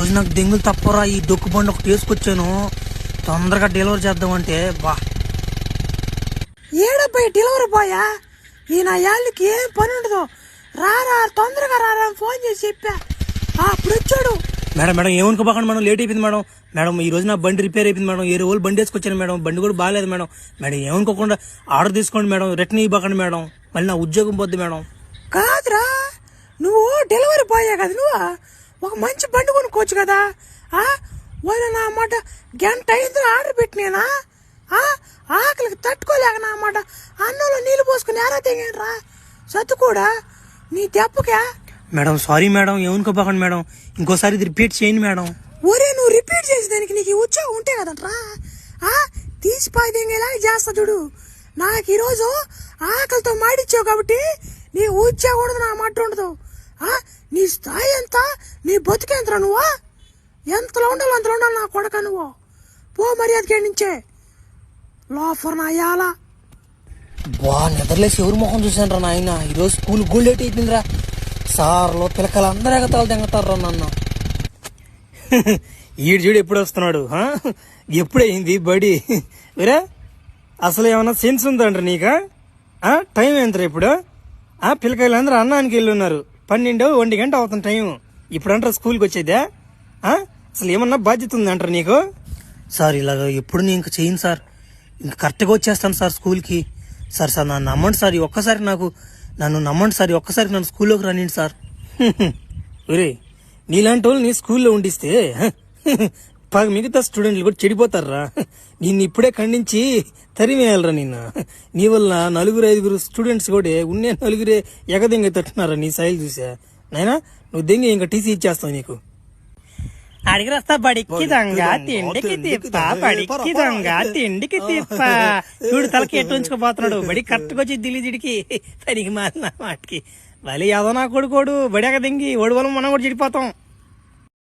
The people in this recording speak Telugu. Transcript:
ఈరోజు నాకు దెంగులు తప్పరా. ఈ డొక్కు బండి ఒకటి వేసుకొచ్చాను, తొందరగా డెలివరీ చేద్దామంటే. బా ఏడబ్బాయి డెలివరీ బాయా, ఈ నా యాళ్ళకి ఏం పని ఉండదు. రారా తొందరగా రారా ఫోన్ చేసి చెప్పా. అప్పుడు వచ్చాడు. మేడం మేడం ఏమనుకోబాకండి మేడం, లేట్ అయిపోయింది మేడం. మేడం ఈ రోజు నా బండి రిపేర్ అయిపోయింది మేడం, ఏ రోజు బండి వేసుకొచ్చాను మేడం, బండి కూడా బాగాలేదు మేడం. మేడం ఏమనుకోకుండా ఆర్డర్ తీసుకోండి మేడం, రిటర్న్ ఇవ్వకండి మేడం, మళ్ళీ నా ఉద్యోగం పోద్ది మేడం. కాదురా, నువ్వు డెలివరీ బాయే కదా, నువ్వు ఒక మంచి బండి కొనుక్కోవచ్చు కదా. వాళ్ళు నా మాట గంట అయిందో ఆర్డర్ పెట్టినేనా, ఆకలికి తట్టుకోలేక నా మాట అన్నంలో నీళ్ళు పోసుకుని ఎరా తెగరా సత్తు కూడా నీ దెబ్బకే. మేడం సారీ మేడం, ఏమనుకోబాకండి మేడం, ఇంకోసారి ఇది రిపీట్ చేయండి మేడం. ఒరే నువ్వు రిపీట్ చేసేదానికి నీకు ఉద్యోగం ఉంటే కదంట్రా, తీసిపోయి దెంగేలాగా చేస్తా చూడు. నాకు ఈరోజు ఆకలితో మాడిచ్చావు కాబట్టి నీ ఉద్యోగం ఉండదు, నా మాట ఉండదు. నీ స్థాయి ఎంత, నీ బతుకెంతరా, నువ్వా ఎంతలో ఉండాలి అంతలో ఉండాలి నా కొడక. నువ్వు పో మర్యాదకే నుంచే లోఫర్ నా యాల. బా నిద్రలేసి ఎవరు మొహం చూసాను రా నాయన, ఈరోజు స్కూల్ కూడా లేట్ అయిపోయిందిరా. సార్లో పిల్లకలు అందరూ ఎగతాలు తెంగతారు నాన్న. ఈడు చూడు ఎప్పుడు వస్తున్నాడు, ఎప్పుడైంది బడి వేరే. అసలు ఏమన్నా సెన్స్ ఉందంటారు నీకా? టైం ఎంతరా ఇప్పుడు? పిల్లకాయలు అందరూ అన్నానికి వెళ్ళి ఉన్నారు, 12-1 గంట అవుతుంది టైం. ఇప్పుడు అంటారా స్కూల్కి వచ్చేదే? అసలు ఏమన్నా బాధ్యత ఉందంటారు నీకు? సార్ ఇలాగ ఎప్పుడు నేను ఇంక చేయను సార్, ఇంక కరెక్ట్గా వచ్చేస్తాను సార్ స్కూల్కి. సార్ నన్ను నమ్మండి సార్, ఒక్కసారి నన్ను నమ్మండి సార్, ఒక్కసారి నన్ను స్కూల్లోకి రానిండి సార్. ఒరే నీలాంటి వాళ్ళు నీ స్కూల్లో ఉండిస్తే మిగతా స్టూడెంట్లు కూడా చెడిపోతారా. నిన్ను ఇప్పుడే ఖండించి తరిమేయాలరా నిన్న. నీ వల్ల 4-5 స్టూడెంట్స్ కూడా ఉన్నే 4 ఎగదెంగ తట్టున్నారా నీ సైల్ చూసా. నైనా నువ్వు దెంగి ఇంకా టీసీ ఇచ్చేస్తావు నీకు. అడిగి రస్తా బడికి దొంగ తిండికి తిప్ప, బడికి దొంగ తిండికి తిప్ప. చూడు తలకి ఎట్టు ఉంచుకోపోతున్నాడు, బడి కరెక్ట్గా వచ్చి దిలీజిడికి పనికి మారిన వాటికి. మళ్ళీ ఏదో నా కొడుకోడు బడి ఎగదెంగి ఓడి వల్ల మనం కూడా చెడిపోతాం.